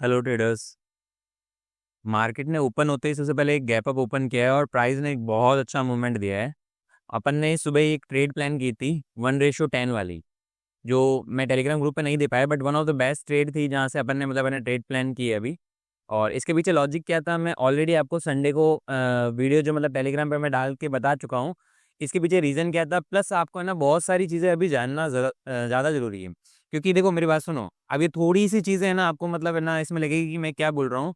Hello traders. Market ने open होते ही सबसे पहले एक गैप अप ओपन किया है और प्राइस ने एक बहुत अच्छा मूवमेंट दिया है। अपन ने सुबह एक ट्रेड प्लान की थी 1:10 वाली, जो मैं टेलीग्राम ग्रुप पे नहीं दे पाया, but one of the best trade थी जहाँ से अपन ने मतलब अपने ट्रेड प्लान की है अभी। और इसके पीछे लॉजिक क्या था, मैं ऑलरेडी आपको संडे को वीडियो जो मतलब टेलीग्राम पे मैं डाल के बता चुका हूँ। इसके पीछे रीज़न क्या था, प्लस आपको है ना बहुत सारी चीज़ें अभी जानना ज़्यादा ज़रूरी है। क्योंकि देखो मेरी बात सुनो, अब ये थोड़ी सी चीज़ें है ना आपको मतलब है ना इसमें लगेगी कि मैं क्या बोल रहा हूँ।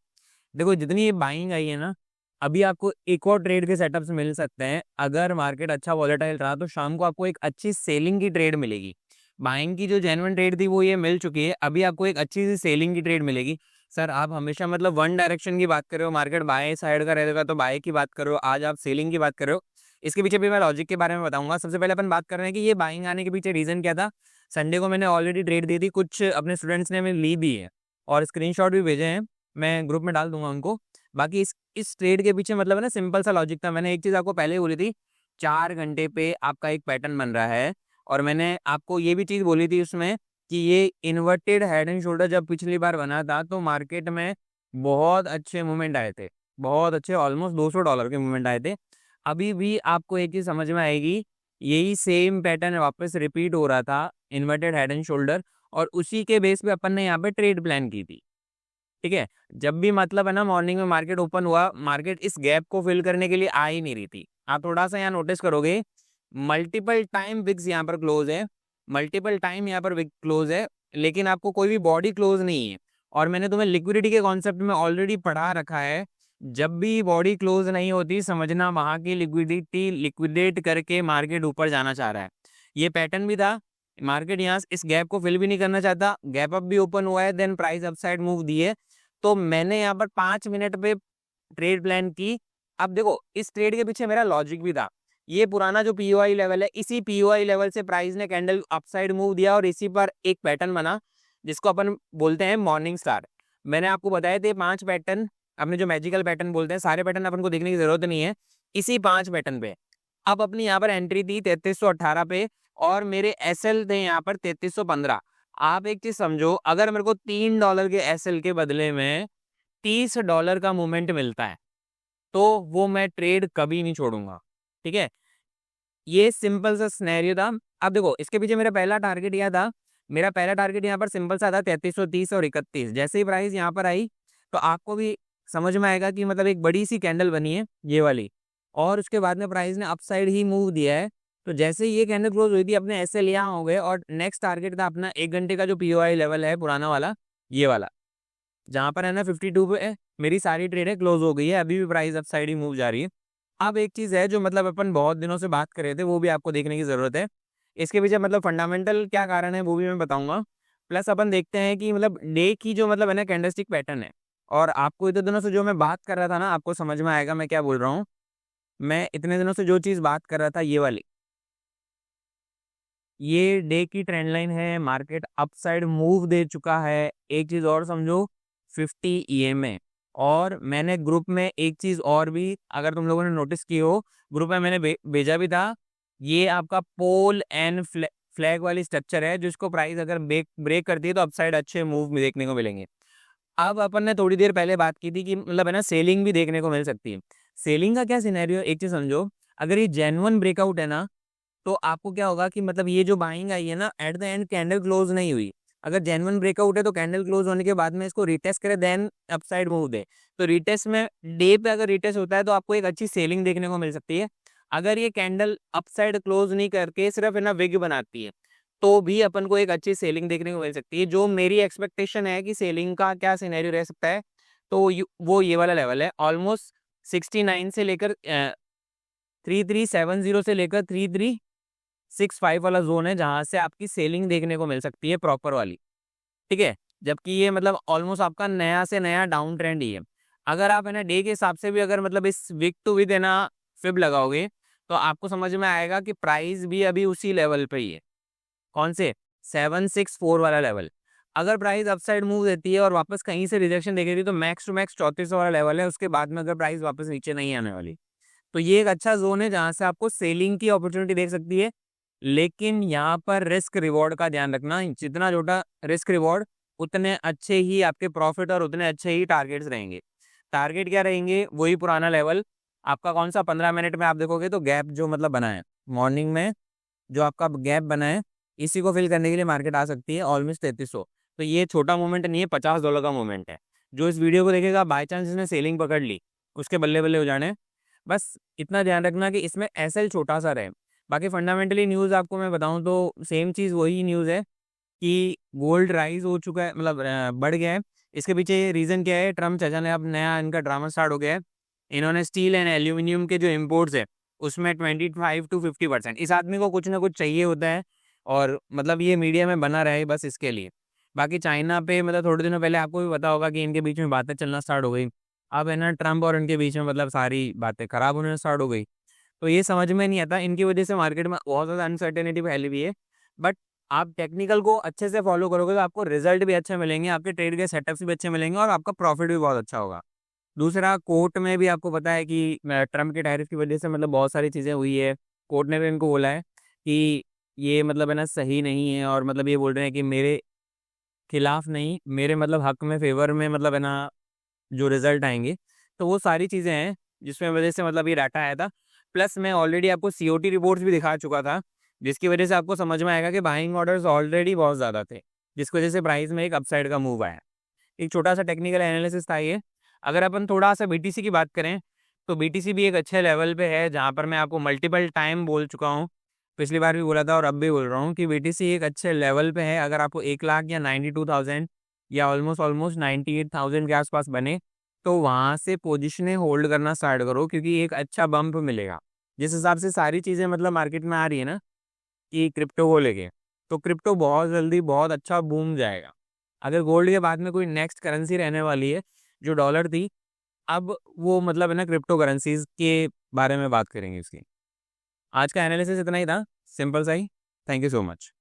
देखो जितनी ये बाइंग आई है ना, अभी आपको एक और ट्रेड के सेटअप्स मिल सकते हैं। अगर मार्केट अच्छा वॉलेटाइल रहा तो शाम को आपको एक अच्छी सेलिंग की ट्रेड मिलेगी। बाइंग की जो जेन्युइन ट्रेड थी वो ये मिल चुकी है, अभी आपको एक अच्छी सी सेलिंग की ट्रेड मिलेगी। सर आप हमेशा मतलब वन डायरेक्शन की बात कर रहे हो, मार्केट बाय साइड का रहेगा तो बाय की बात कर रहे हो, आज आप सेलिंग की बात कर रहे हो। इसके पीछे भी मैं लॉजिक के बारे में बताऊंगा। सबसे पहले अपन बात कर रहे हैं कि ये बाइंग आने के पीछे रीजन क्या था। संडे को मैंने ऑलरेडी ट्रेड दी थी, कुछ अपने स्टूडेंट्स ने हमें ली भी है और स्क्रीनशॉट भी भेजे हैं, मैं ग्रुप में डाल दूंगा उनको। बाकी इस ट्रेड के पीछे मतलब है ना सिंपल सा लॉजिक था। मैंने एक चीज़ आपको पहले ही बोली थी, 4 घंटे पे आपका एक पैटर्न बन रहा है। और मैंने आपको ये भी चीज़ बोली थी उसमें कि ये इन्वर्टेड हेड एंड शोल्डर जब पिछली बार बना था तो मार्केट में बहुत अच्छे मूवमेंट आए थे, बहुत अच्छे, ऑलमोस्ट $200 के मूवमेंट आए थे। अभी भी आपको एक चीज़ समझ में आएगी, यही सेम पैटर्न वापस रिपीट हो रहा था, इन्वर्टेड हेड एंड शोल्डर, और उसी के बेस पे अपन ने यहाँ पे ट्रेड प्लान की थी। ठीक है, जब भी मतलब है ना मॉर्निंग में मार्केट ओपन हुआ, मार्केट इस गैप को फिल करने के लिए आ ही नहीं रही थी। आप थोड़ा सा यहाँ नोटिस करोगे, मल्टीपल टाइम विक्स यहाँ पर क्लोज है, मल्टीपल टाइम यहाँ पर विक क्लोज है, लेकिन आपको कोई भी बॉडी क्लोज नहीं है। और मैंने तुम्हें लिक्विडिटी के कॉन्सेप्ट में ऑलरेडी पढ़ा रखा है, जब भी बॉडी क्लोज नहीं होती समझना वहां की लिक्विडिटी लिक्विडेट करके मार्केट ऊपर जाना चाह रहा है। ये पैटर्न भी था, मार्केट यहाँ इस गैप को फिल भी नहीं करना चाहता, गैप अप भी ओपन हुआ है, देन प्राइस अपसाइड मूव दी है। तो मैंने यहाँ पर 5 मिनट पे ट्रेड प्लान की। अब देखो इस ट्रेड के पीछे मेरा लॉजिक भी था, ये पुराना जो पीओआई लेवल है, इसी पीओआई लेवल से प्राइस ने कैंडल अपसाइड मूव दिया और इसी पर एक पैटर्न बना जिसको अपन बोलते हैं मॉर्निंग स्टार। मैंने आपको बताया थे 5 पैटर्न, अपने जो मैजिकल पैटर्न बोलते हैं, सारे पैटर्न अपन को देखने की जरूरत नहीं है, इसी 5 पैटर्न पे। अब अपनी यहाँ पर एंट्री थी 3318 पे और मेरे एसएल थे यहाँ पर 3315। आप एक चीज समझो, अगर मेरे को $3 के एसएल के बदले में $30 का मूवमेंट मिलता है तो वो मैं ट्रेड कभी नहीं छोड़ूंगा। ठीक है, ये सिंपल सा सिनेरियो था। अब देखो इसके पीछे मेरा पहला टारगेट यह था, मेरा पहला टारगेट यहाँ पर सिंपल सा था 3330 और 31। जैसे ही प्राइस यहाँ पर आई तो आपको भी समझ में आएगा कि मतलब एक बड़ी सी कैंडल बनी है ये वाली, और उसके बाद में प्राइस ने अपसाइड ही मूव दिया है। तो जैसे ही ये कैंडल क्लोज हुई थी अपने ऐसे यहाँ हो गए, और नेक्स्ट टारगेट था अपना 1 घंटे का जो पीओआई लेवल है पुराना वाला, ये वाला, जहां पर है ना 52 पे मेरी सारी ट्रेडें क्लोज हो गई है, अभी भी प्राइस अपसाइड ही मूव जा रही है। अब एक चीज है जो मतलब अपन बहुत दिनों से बात कर रहे थे, वो भी आपको देखने की जरूरत है। इसके पीछे मतलब फंडामेंटल क्या कारण है वो भी मैं बताऊंगा। प्लस अपन देखते हैं कि मतलब डे की जो मतलब है ना कैंडलस्टिक पैटर्न है, और आपको इतने दिनों से जो मैं बात कर रहा था ना, आपको समझ में आएगा मैं क्या बोल रहा हूँ। मैं इतने दिनों से जो चीज बात कर रहा था ये वाली, ये डे की ट्रेंड लाइन है, मार्केट अपसाइड मूव दे चुका है। एक चीज और समझो, 50 ईएमए। और मैंने ग्रुप में एक चीज और भी, अगर तुम लोगों ने नोटिस की हो, ग्रुप में मैंने भेजा भी था, ये आपका पोल एंड फ्लैग वाली स्ट्रक्चर है, जिसको प्राइस अगर ब्रेक ब्रेक करती है तो अपसाइड अच्छे मूव देखने को मिलेंगे। अब अपन ने थोड़ी देर पहले बात की थी कि मतलब है ना सेलिंग भी देखने को मिल सकती है। सेलिंग का क्या सिनेरियो, एक चीज समझो, अगर ये जेन्युइन ब्रेकआउट है ना तो आपको क्या होगा कि मतलब ये जो बाइंग आई है ना, at the end candle close नहीं हुई। अगर जेन्युइन ब्रेकआउट है तो कैंडल क्लोज होने के बाद में इसको रिटेस्ट करे, देन अपसाइड मूव दे। तो रिटेस्ट में डे पे अगर रिटेस्ट होता है तो आपको एक अच्छी सेलिंग देखने को मिल सकती है। अगर ये कैंडल अपसाइड क्लोज नहीं करके सिर्फ है ना विग बनाती है तो भी अपन को एक अच्छी सेलिंग देखने को मिल सकती है। जो मेरी एक्सपेक्टेशन है कि सेलिंग का क्या सिनेरियो रह सकता है, तो वो ये वाला लेवल है, ऑलमोस्ट 69 से लेकर 3370 से लेकर 3365 वाला जोन है, जहां से आपकी सेलिंग देखने को मिल सकती है प्रॉपर वाली। ठीक है, जबकि ये मतलब ऑलमोस्ट आपका नया से नया डाउन ट्रेंड ही है। अगर आप है ना डे के हिसाब से भी अगर मतलब इस वीक टू वीक है ना फिब लगाओगे तो आपको समझ में आएगा कि प्राइस भी अभी उसी लेवल पे ही है। कौन से, 764 वाला लेवल। अगर प्राइस अपसाइड मूव देती है और वापस कहीं से रिजेक्शन देखेगी तो मैक्स टू मैक्स 3400 वाला लेवल है, उसके बाद में अगर प्राइस वापस नीचे नहीं आने वाली। तो ये एक अच्छा जोन है जहां से आपको सेलिंग की अपॉर्चुनिटी देख सकती है। लेकिन यहाँ पर रिस्क रिवॉर्ड का ध्यान रखना, जितना छोटा रिस्क रिवॉर्ड उतने अच्छे ही आपके प्रॉफिट और उतने अच्छे ही टारगेट्स रहेंगे। टारगेट क्या रहेंगे, वही पुराना लेवल आपका कौन सा, 15 मिनट में आप देखोगे तो गैप जो मतलब बना है मॉर्निंग में, जो आपका गैप बना है, इसी को फिल करने के लिए मार्केट आ सकती है ऑलमोस्ट 3300। तो ये छोटा मूवमेंट नहीं है, $50 का मूवमेंट है। जो इस वीडियो को देखेगा, बाई चांस इसने सेलिंग पकड़ ली, उसके बल्ले बल्ले हो जाने। बस इतना ध्यान रखना कि इसमें एसएल छोटा सा रहे। बाकी फंडामेंटली न्यूज़ आपको मैं बताऊं तो सेम चीज़ वही न्यूज़ है कि गोल्ड राइज हो चुका है, मतलब बढ़ गया है। इसके पीछे रीज़न क्या है, ट्रम्प चाचा ने अब नया इनका ड्रामा स्टार्ट हो गया है। इन्होंने स्टील एंड एल्यूमिनियम के जो इम्पोर्ट्स है उसमें 25 to 50%, इस आदमी को कुछ ना कुछ चाहिए होता है, और मतलब ये मीडिया में बना रहे बस इसके लिए। बाकी चाइना पे मतलब थोड़े दिनों पहले आपको भी पता होगा कि इनके बीच में बातें चलना स्टार्ट हो गई। अब है ना ट्रम्प और इनके बीच में मतलब सारी बातें खराब होने स्टार्ट हो गई। तो ये समझ में नहीं आता, इनकी वजह से मार्केट में बहुत ज़्यादा अनसर्टेनिटी फैली हुई है। बट आप टेक्निकल को अच्छे से फॉलो करोगे तो आपको रिजल्ट भी अच्छे मिलेंगे, आपके ट्रेड के सेटअप्स भी अच्छे मिलेंगे और आपका प्रॉफिट भी बहुत अच्छा होगा। दूसरा, कोर्ट में भी आपको पता है कि ट्रम्प के टैरिफ की वजह से मतलब बहुत सारी चीज़ें हुई है। कोर्ट ने भी इनको बोला है कि ये मतलब है ना सही नहीं है, और मतलब ये बोल रहे हैं कि मेरे खिलाफ नहीं, मेरे मतलब हक में, फेवर में मतलब है ना जो रिजल्ट आएंगे। तो वो सारी चीज़ें हैं जिसमें वजह से मतलब ये डाटा आया था। प्लस मैं ऑलरेडी आपको सीओटी रिपोर्ट्स भी दिखा चुका था, जिसकी वजह से आपको समझ में आएगा कि बाइंग ऑर्डर्स ऑलरेडी बहुत ज़्यादा थे, जिसकी वजह से प्राइस में एक अपसाइड का मूव आया। एक छोटा सा टेक्निकल एनालिसिस था ये। अगर अपन थोड़ा सा बीटीसी की बात करें तो बीटीसी भी एक अच्छे लेवल पे है, जहाँ पर मैं आपको मल्टीपल टाइम बोल चुका हूँ, पिछली बार भी बोला था और अब भी बोल रहा हूँ कि बीटीसी एक अच्छे लेवल पे है। अगर आपको 1 लाख या 92,000 या ऑलमोस्ट ऑलमोस्ट 98,000 के आसपास बने तो वहाँ से पोजिशनें होल्ड करना स्टार्ट करो, क्योंकि एक अच्छा बम्प मिलेगा। जिस हिसाब से सारी चीज़ें मतलब मार्केट में आ रही है ना कि क्रिप्टो को लेके, तो क्रिप्टो बहुत जल्दी बहुत अच्छा बूम जाएगा। अगर गोल्ड के बाद में कोई नेक्स्ट करेंसी रहने वाली है जो डॉलर थी, अब वो मतलब है ना क्रिप्टो करेंसीज के बारे में बात करेंगे इसकी। आज का एनालिसिस इतना ही था, सिंपल सा ही। Thank you so much.